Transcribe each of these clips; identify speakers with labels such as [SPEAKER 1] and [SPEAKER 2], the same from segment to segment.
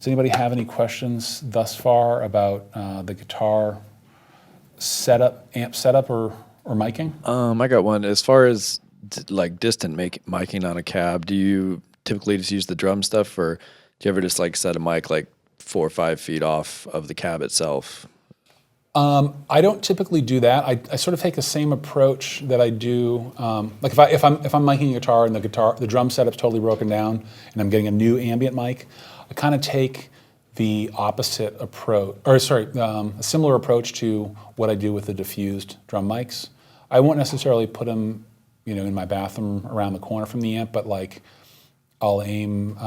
[SPEAKER 1] Does anybody have any questions thus far about the guitar setup, amp setup, or miking?
[SPEAKER 2] I got one. As far as like distant miking on a cab, do you typically just use the drum stuff, or do you ever just like set a mic like 4 or 5 feet off of the cab itself?
[SPEAKER 1] I don't typically do that. I sort of take the same approach that I do. Like if I'm miking a guitar and the drum setup's totally broken down and I'm getting a new ambient mic, I kind of take the opposite approach, or sorry, a similar approach to what I do with the diffused drum mics. I won't necessarily put them, in my bathroom around the corner from the amp, but like I'll aim.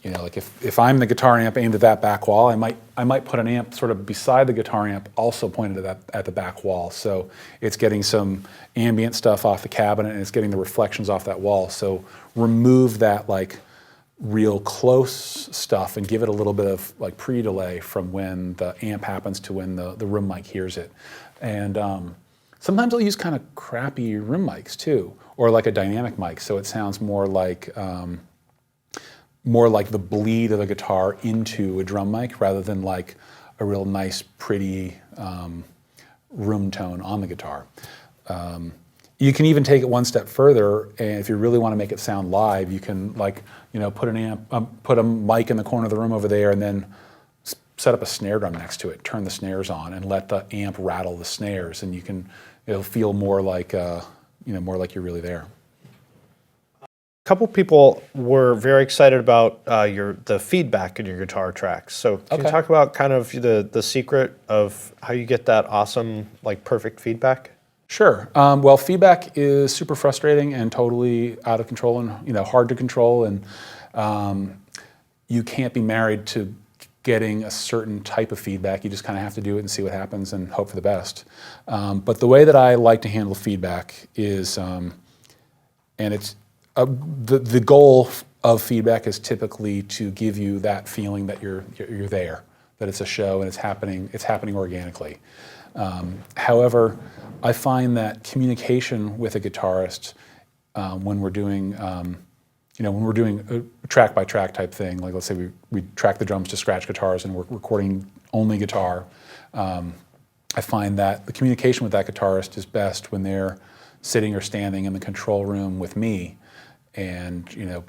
[SPEAKER 1] Like if I'm the guitar amp aimed at that back wall, I might put an amp sort of beside the guitar amp, also pointed at the back wall. So it's getting some ambient stuff off the cabinet and it's getting the reflections off that wall. So remove that like real close stuff and give it a little bit of like pre-delay from when the amp happens to when the room mic hears it. And sometimes I'll use kind of crappy room mics too, or like a dynamic mic, so it sounds more like the bleed of the guitar into a drum mic rather than like a real nice, pretty room tone on the guitar. You can even take it one step further, and if you really want to make it sound live, you can put a mic in the corner of the room over there, and then set up a snare drum next to it, turn the snares on, and let the amp rattle the snares, and it'll feel more like you're really there.
[SPEAKER 3] A couple people were very excited about the feedback in your guitar tracks. So can you talk about kind of the secret of how you get that awesome, like perfect feedback?
[SPEAKER 1] Sure. Well, feedback is super frustrating and totally out of control and hard to control, and you can't be married to getting a certain type of feedback. You just kind of have to do it and see what happens and hope for the best. But the way that I like to handle feedback is, and it's the goal of feedback is typically to give you that feeling that you're there, that it's a show and it's happening organically. However, I find that communication with a guitarist when we're doing a track by track type thing, like let's say we track the drums to scratch guitars and we're recording only guitar, I find that the communication with that guitarist is best when they're sitting or standing in the control room with me, and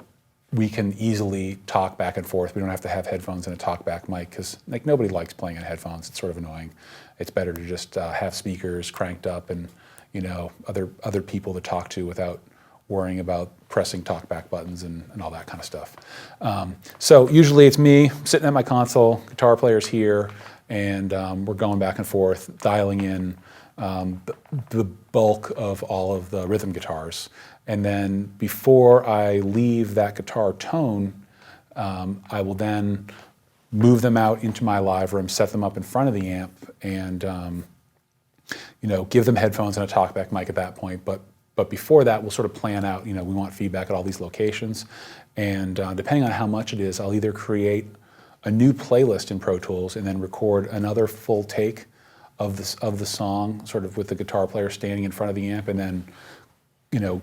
[SPEAKER 1] we can easily talk back and forth. We don't have to have headphones and a talkback mic because like nobody likes playing on headphones. It's sort of annoying. It's better to just have speakers cranked up and other people to talk to without worrying about pressing talkback buttons and all that kind of stuff. So usually it's me sitting at my console, guitar player's here, and we're going back and forth, dialing in the bulk of all of the rhythm guitars. And then before I leave that guitar tone, I will then move them out into my live room, set them up in front of the amp, and give them headphones and a talkback mic at that point. But before that, we'll sort of plan out, we want feedback at all these locations. And depending on how much it is, I'll either create a new playlist in Pro Tools and then record another full take of the song, sort of with the guitar player standing in front of the amp, and then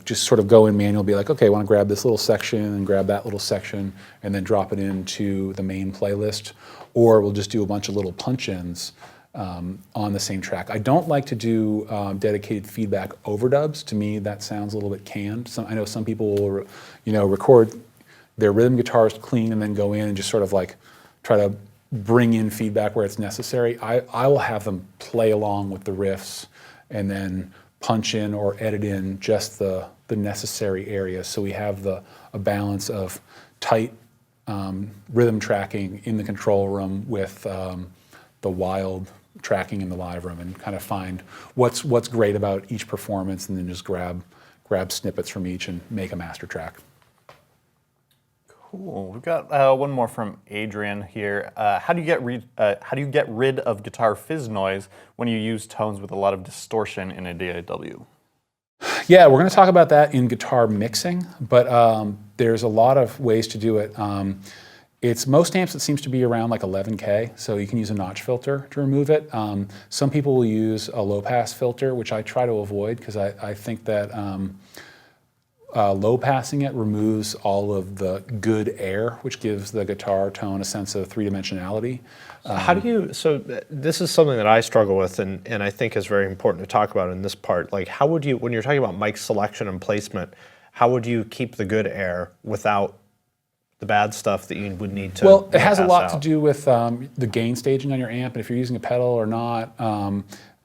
[SPEAKER 1] just sort of go in manual, be like, okay, I want to grab this little section and grab that little section and then drop it into the main playlist. Or we'll just do a bunch of little punch-ins on the same track. I don't like to do dedicated feedback overdubs. To me, that sounds a little bit canned. I know some people will, record their rhythm guitars clean and then go in and just sort of like try to bring in feedback where it's necessary. I will have them play along with the riffs and then punch in or edit in just the necessary areas, so we have a balance of tight rhythm tracking in the control room with the wild tracking in the live room, and kind of find what's great about each performance, and then just grab snippets from each and make a master track.
[SPEAKER 4] Cool. We've got one more from Adrian here. How do you get rid of guitar fizz noise when you use tones with a lot of distortion in a DAW?
[SPEAKER 1] Yeah, we're going to talk about that in guitar mixing, but there's a lot of ways to do it. Most amps, it seems to be around like 11K, so you can use a notch filter to remove it. Some people will use a low pass filter, which I try to avoid because I think that low passing it removes all of the good air, which gives the guitar tone a sense of three-dimensionality.
[SPEAKER 3] How do you, so this is something that I struggle with and I think is very important to talk about in this part. Like how would you, when you're talking about mic selection and placement, how would you keep the good air without the bad stuff that you would need to
[SPEAKER 1] Well, it has a
[SPEAKER 3] pass
[SPEAKER 1] lot
[SPEAKER 3] out?
[SPEAKER 1] to do with the gain staging on your amp, and if you're using a pedal or not.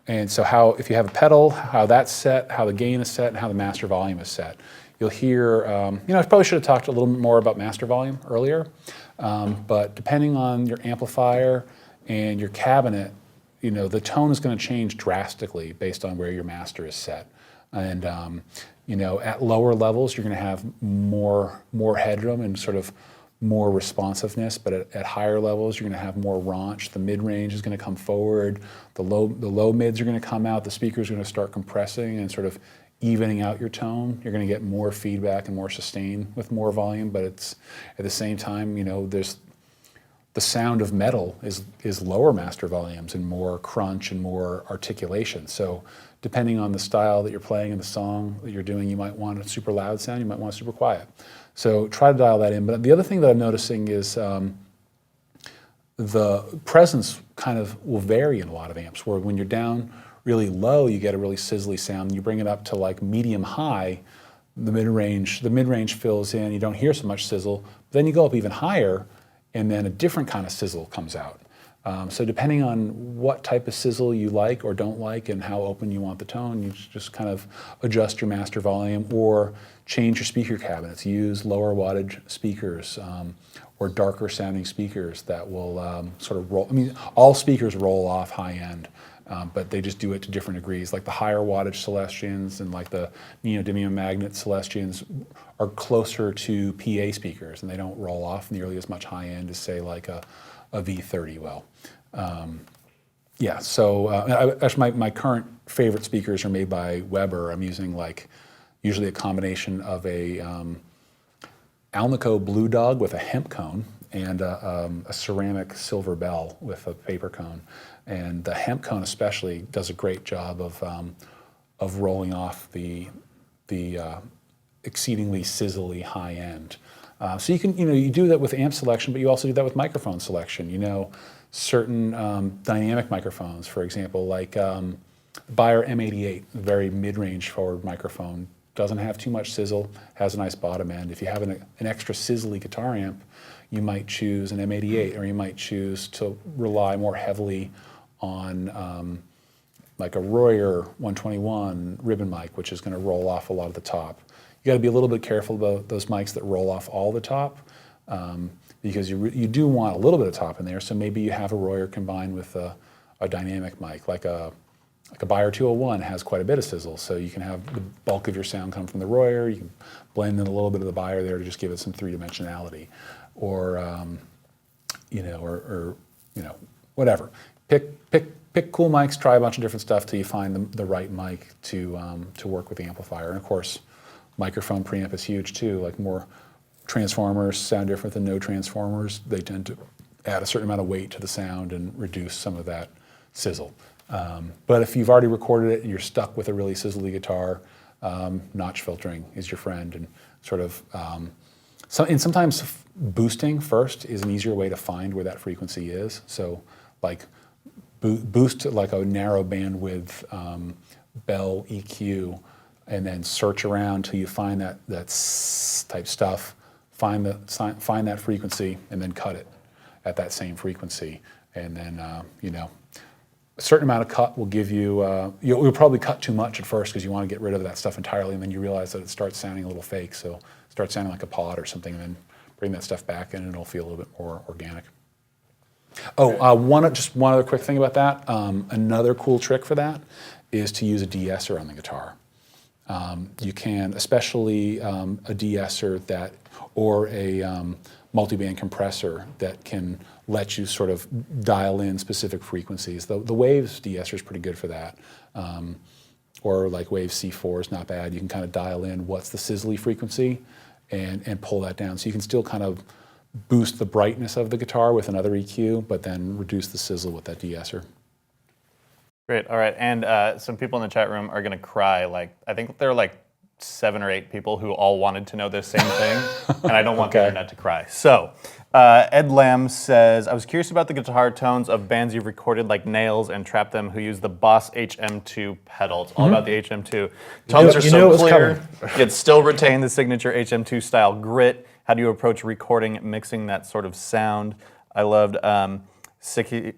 [SPEAKER 1] And so how, if you have a pedal, how that's set, how the gain is set, and how the master volume is set. You'll hear, I probably should have talked a little bit more about master volume earlier, but depending on your amplifier and your cabinet, the tone is going to change drastically based on where your master is set. And, at lower levels, you're going to have more headroom and sort of more responsiveness, but at higher levels, you're going to have more raunch. The mid-range is going to come forward. The low mids are going to come out. The speakers are going to start compressing and sort of evening out your tone. You're going to get more feedback and more sustain with more volume, but it's at the same time, there's the sound of metal is lower master volumes and more crunch and more articulation. So depending on the style that you're playing and the song that you're doing, you might want a super loud sound, you might want a super quiet. So try to dial that in. But the other thing that I'm noticing is the presence kind of will vary in a lot of amps, where when you're down really low, you get a really sizzly sound. And you bring it up to like medium high, the mid-range fills in, you don't hear so much sizzle. Then you go up even higher, and then a different kind of sizzle comes out. So depending on what type of sizzle you like or don't like and how open you want the tone, you just kind of adjust your master volume or change your speaker cabinets. Use lower wattage speakers or darker sounding speakers that will sort of roll. I mean, all speakers roll off high end, but they just do it to different degrees. Like the higher wattage Celestians and like the neodymium magnet Celestians are closer to PA speakers, and they don't roll off nearly as much high end as say like a V30 will. Actually my current favorite speakers are made by Weber. I'm using usually a combination of a Alnico Blue Dog with a hemp cone and a ceramic silver bell with a paper cone. And the hemp cone especially does a great job of rolling off the exceedingly sizzly high end. So you can, you do that with amp selection, but you also do that with microphone selection. Certain dynamic microphones, for example, like Beyer M88, a very mid-range forward microphone, doesn't have too much sizzle, has a nice bottom end. If you have an extra sizzly guitar amp, you might choose an M88, or you might choose to rely more heavily on like a Royer 121 ribbon mic, which is going to roll off a lot of the top. You got to be a little bit careful about those mics that roll off all the top, because you do want a little bit of top in there. So maybe you have a Royer combined with a dynamic mic, like a Beyer 201 has quite a bit of sizzle. So you can have the bulk of your sound come from the Royer. You can blend in a little bit of the Beyer there to just give it some three-dimensionality, or whatever. Pick cool mics. Try a bunch of different stuff till you find the right mic to work with the amplifier. And of course, microphone preamp is huge too. Like more transformers sound different than no transformers. They tend to add a certain amount of weight to the sound and reduce some of that sizzle. But if you've already recorded it and you're stuck with a really sizzly guitar, notch filtering is your friend, and sort of sometimes boosting first is an easier way to find where that frequency is. So like boost like a narrow bandwidth Bell EQ, and then search around till you find that type stuff, find that frequency, and then cut it at that same frequency. And then, a certain amount of cut will give you, you'll probably cut too much at first because you want to get rid of that stuff entirely, and then you realize that it starts sounding a little fake. So it starts sounding like a pod or something, and then bring that stuff back in and it'll feel a little bit more organic. Just one other quick thing about that. Another cool trick for that is to use a de-esser on the guitar. You can, especially a de-esser or a multi-band compressor that can let you sort of dial in specific frequencies. The Waves de-esser is pretty good for that. Or like Waves C4 is not bad. You can kind of dial in what's the sizzly frequency and pull that down. So you can still kind of boost the brightness of the guitar with another EQ, but then reduce the sizzle with that de-esser.
[SPEAKER 4] Great. All right. And some people in the chat room are going to cry. I think they're 7 or 8 people who all wanted to know the same thing, and I don't want the internet to cry. So, Ed Lamb says, I was curious about the guitar tones of bands you've recorded like Nails and Trap Them who use the Boss HM2 pedal. It's all about the HM2. Tones are so clear, yet still retain the signature HM2 style grit. How do you approach recording, mixing that sort of sound? I loved Sick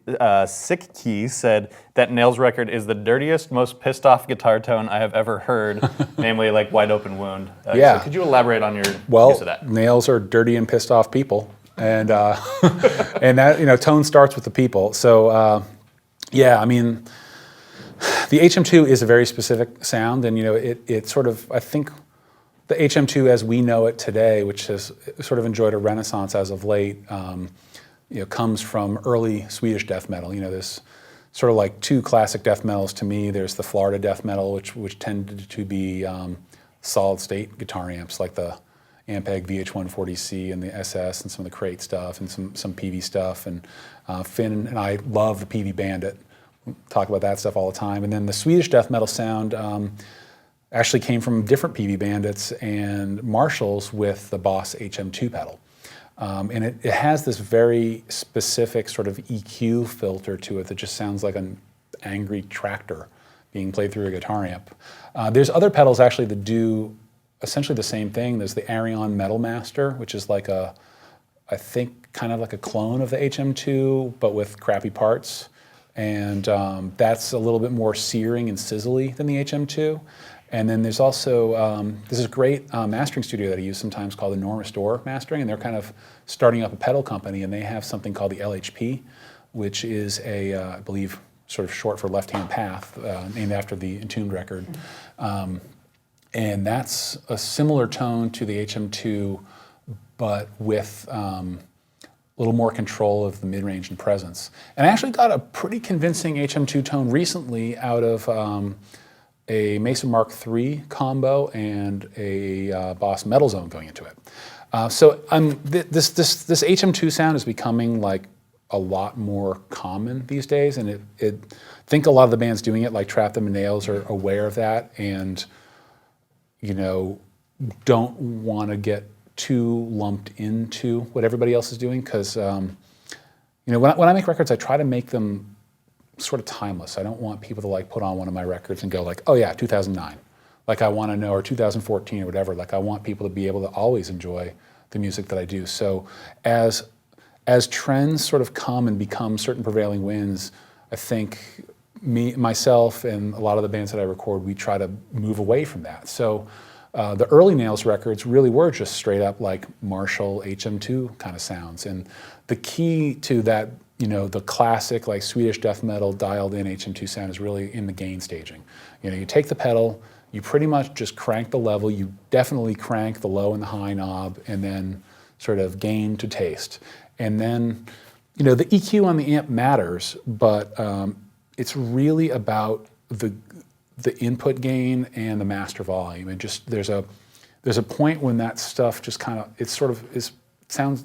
[SPEAKER 4] Key said that Nails record is the dirtiest, most pissed off guitar tone I have ever heard, namely like Wide Open Wound.
[SPEAKER 1] Yeah.
[SPEAKER 4] So could you elaborate on your use of that?
[SPEAKER 1] Nails are dirty and pissed off people, and and that tone starts with the people. So yeah, I mean, the HM2 is a very specific sound, and it sort of, I think, the HM2 as we know it today, which has sort of enjoyed a renaissance as of late. Comes from early Swedish death metal. There's sort of like 2 classic death metals to me. There's the Florida death metal, which tended to be solid state guitar amps, like the Ampeg VH140C and the SS and some of the Crate stuff and some PV stuff. And Finn and I love the PV Bandit. We talk about that stuff all the time. And then the Swedish death metal sound actually came from different PV Bandits and Marshalls with the Boss HM2 pedal. And it has this very specific sort of EQ filter to it that just sounds like an angry tractor being played through a guitar amp. There's other pedals actually that do essentially the same thing. There's the Arion Metal Master, which is like I think kind of like a clone of the HM2, but with crappy parts. And that's a little bit more searing and sizzly than the HM2. And then there's also, this is a great mastering studio that I use sometimes called the Norm Restore Mastering, and they're kind of starting up a pedal company, and they have something called the LHP, which is I believe, sort of short for Left Hand Path, named after the Entombed record. And that's a similar tone to the HM2, but with a little more control of the mid-range and presence. And I actually got a pretty convincing HM2 tone recently out of a Mason Mark III combo and a Boss Metal Zone going into it. So this HM2 sound is becoming like a lot more common these days, and I think a lot of the bands doing it, like Trap Them and Nails, are aware of that, and don't want to get too lumped into what everybody else is doing, because when I make records, I try to make them sort of timeless. I don't want people to like put on one of my records and go like, oh yeah, 2009. Like I want to know, or 2014 or whatever. Like I want people to be able to always enjoy the music that I do. So as trends sort of come and become certain prevailing winds, I think myself and a lot of the bands that I record, we try to move away from that. So the early Nails records really were just straight up like Marshall HM2 kind of sounds. And the key to that, the classic like Swedish death metal dialed in HM2 sound is really in the gain staging. You take the pedal, you pretty much just crank the level, you definitely crank the low and the high knob, and then sort of gain to taste. And then, the EQ on the amp matters, but it's really about the input gain and the master volume. And just there's a point when that stuff just kind of, it sounds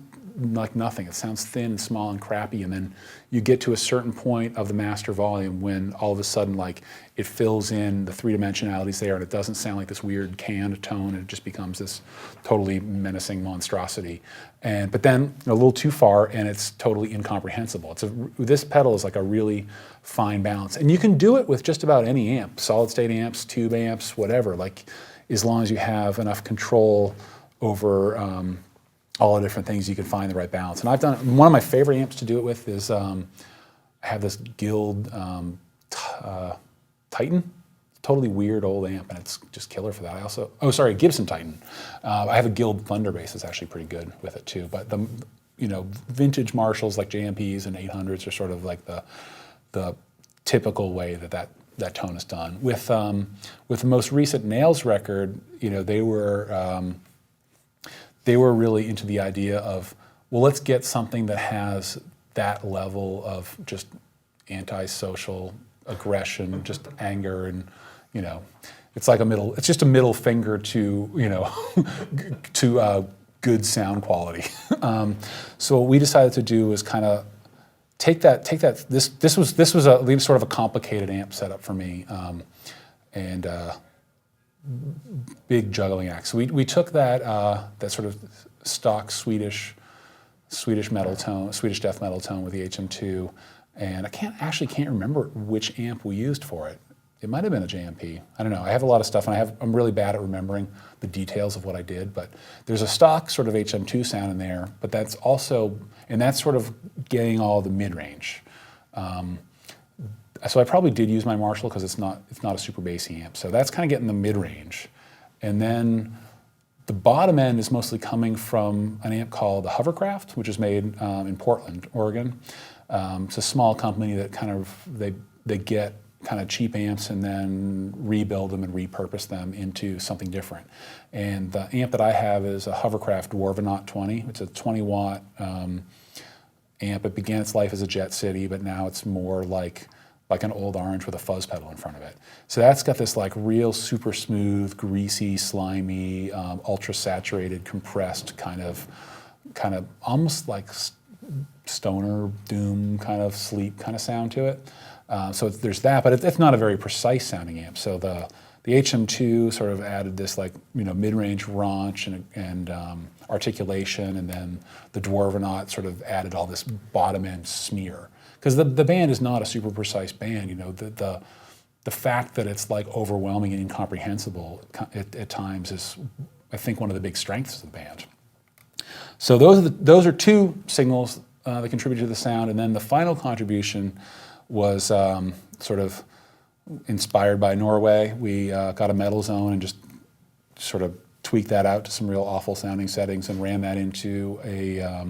[SPEAKER 1] like nothing. It sounds thin and small and crappy, and then you get to a certain point of the master volume when all of a sudden like it fills in the 3 dimensionalities there, and it doesn't sound like this weird canned tone, and it just becomes this totally menacing monstrosity. But then a little too far, and it's totally incomprehensible. This pedal is like a really fine balance, and you can do it with just about any amp, solid state amps, tube amps, whatever. Like as long as you have enough control over all the different things, you can find the right balance. And I've done, one of my favorite amps to do it with is, I have this Guild Titan, totally weird old amp, and it's just killer for that. I also, Gibson Titan. I have a Guild Thunder bass that's actually pretty good with it too. But the, vintage Marshalls like JMPs and 800s are sort of like the typical way that tone is done. With the most recent Nails record, they were really into the idea of, well, let's get something that has that level of just antisocial aggression, just anger, and it's just a middle finger to to good sound quality. So what we decided to do was kind of take that. This was a sort of a complicated amp setup for me, and big juggling act. So we took that that sort of stock Swedish metal tone, Swedish death metal tone with the HM2, and I can't remember which amp we used for it. It might have been a JMP. I don't know. I have a lot of stuff, and I'm really bad at remembering the details of what I did. But there's a stock sort of HM2 sound in there, but that's also, and that's sort of getting all the mid range. So I probably did use my Marshall because it's not a super bassy amp. So that's kind of getting the mid range, and then the bottom end is mostly coming from an amp called the Hovercraft, which is made in Portland, Oregon. It's a small company that kind of they get kind of cheap amps and then rebuild them and repurpose them into something different. And the amp that I have is a Hovercraft Dwarvenaut 20. It's a 20 watt amp. It began its life as a Jet City, but now it's more like an old orange with a fuzz pedal in front of it. So that's got this like real super smooth, greasy, slimy, ultra saturated, compressed kind of almost like stoner doom kind of sleep kind of sound to it. So there's that, but it's not a very precise sounding amp. So the HM2 sort of added this like mid-range raunch and articulation, and then the Dwarvenaut sort of added all this bottom end smear. Because the band is not a super precise band. The fact that it's like overwhelming and incomprehensible at times is, I think, one of the big strengths of the band. So those are two signals that contribute to the sound, and then the final contribution was sort of inspired by Norway. We got a metal zone and just sort of tweaked that out to some real awful sounding settings and ran that into a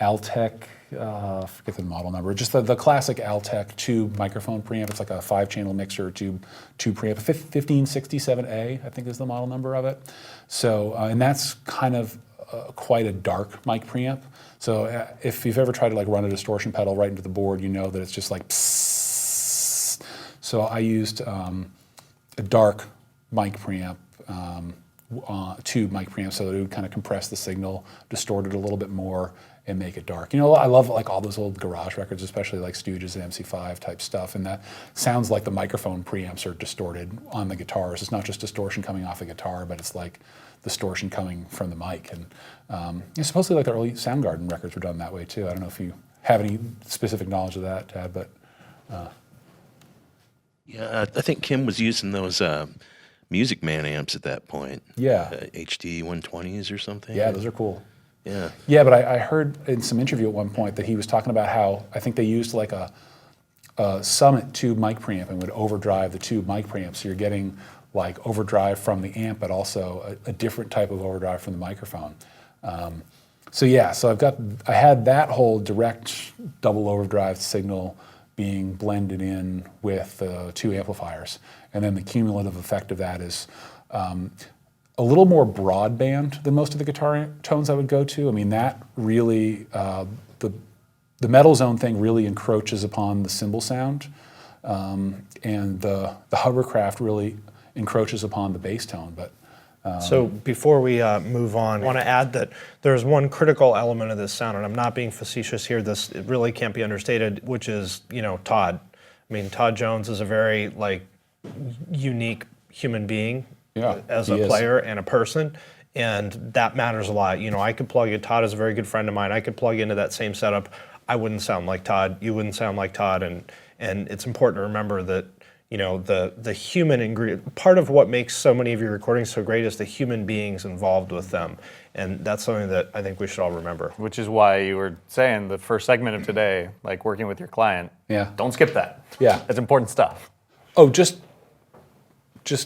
[SPEAKER 1] Altec, I forget the model number, just the classic Altec tube microphone preamp. It's like a 5-channel mixer tube preamp. 1567A, I think is the model number of it. So, and that's kind of quite a dark mic preamp. So if you've ever tried to like run a distortion pedal right into the board, you know that it's just like psss. So I used a dark mic preamp, tube mic preamp, so that it would kind of compress the signal, distort it a little bit more, and make it dark. I love like all those old garage records, especially like Stooges and MC5 type stuff, and that sounds like the microphone preamps are distorted on the guitars. It's not just distortion coming off the guitar, but it's like distortion coming from the mic. And supposedly like the early Soundgarden records were done that way too. I don't know if you have any specific knowledge of that, Tad, but...
[SPEAKER 5] Yeah, I think Kim was using those Music Man amps at that point.
[SPEAKER 1] Yeah.
[SPEAKER 5] HD 120s or something.
[SPEAKER 1] Yeah, those are cool.
[SPEAKER 5] Yeah.
[SPEAKER 1] Yeah, but I heard in some interview at one point that he was talking about how I think they used like a Summit tube mic preamp and would overdrive the tube mic preamp, so you're getting like overdrive from the amp, but also a different type of overdrive from the microphone. So I had that whole direct double overdrive signal being blended in with two amplifiers, and then the cumulative effect of that is a little more broadband than most of the guitar tones I would go to. I mean, that really, the metal zone thing really encroaches upon the cymbal sound, and the Hovercraft really encroaches upon the bass tone. But
[SPEAKER 3] so before we move on, I want to add that there's one critical element of this sound, and I'm not being facetious here. It really can't be understated, which is Todd. I mean, Todd Jones is a very unique human being.
[SPEAKER 1] Yeah,
[SPEAKER 3] as a player and a person, and that matters a lot. I could plug in. Todd is a very good friend of mine. I could plug into that same setup. I wouldn't sound like Todd. You wouldn't sound like Todd, and it's important to remember that the human ingredient. Part of what makes so many of your recordings so great is the human beings involved with them, and that's something that I think we should all remember.
[SPEAKER 4] Which is why you were saying the first segment of today, like working with your client.
[SPEAKER 1] Yeah.
[SPEAKER 4] Don't skip that.
[SPEAKER 1] Yeah.
[SPEAKER 4] That's important stuff.
[SPEAKER 1] Oh, just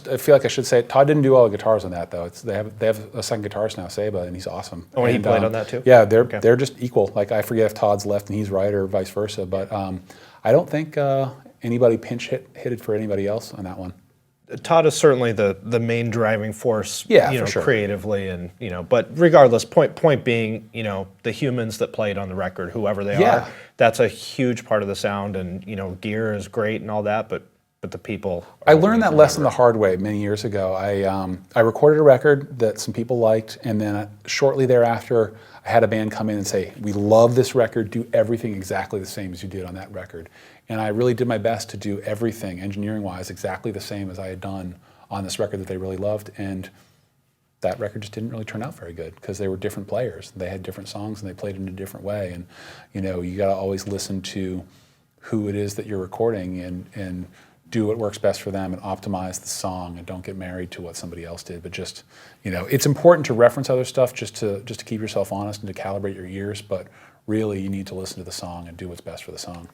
[SPEAKER 1] I feel like I should say Todd didn't do all the guitars on that though. They have a second guitarist now, Seba, and he's awesome.
[SPEAKER 3] Oh, and he played on that too?
[SPEAKER 1] Yeah, they're just equal. Like I forget if Todd's left and he's right or vice versa, but I don't think anybody pinch hit it for anybody else on that one.
[SPEAKER 3] Todd is certainly the main driving force,
[SPEAKER 1] for sure.
[SPEAKER 3] creatively, and but regardless, point being, the humans that played on the record, whoever they are, that's a huge part of the sound, and gear is great and all that, but the people.
[SPEAKER 1] I learned that lesson the hard way many years ago. I recorded a record that some people liked, and then shortly thereafter, I had a band come in and say, "We love this record. Do everything exactly the same as you did on that record." And I really did my best to do everything engineering-wise exactly the same as I had done on this record that they really loved, and that record just didn't really turn out very good because they were different players. They had different songs and they played in a different way. And you got to always listen to who it is that you're recording and do what works best for them and optimize the song, and don't get married to what somebody else did. But just, it's important to reference other stuff just to keep yourself honest and to calibrate your ears. But really, you need to listen to the song and do what's best for the song.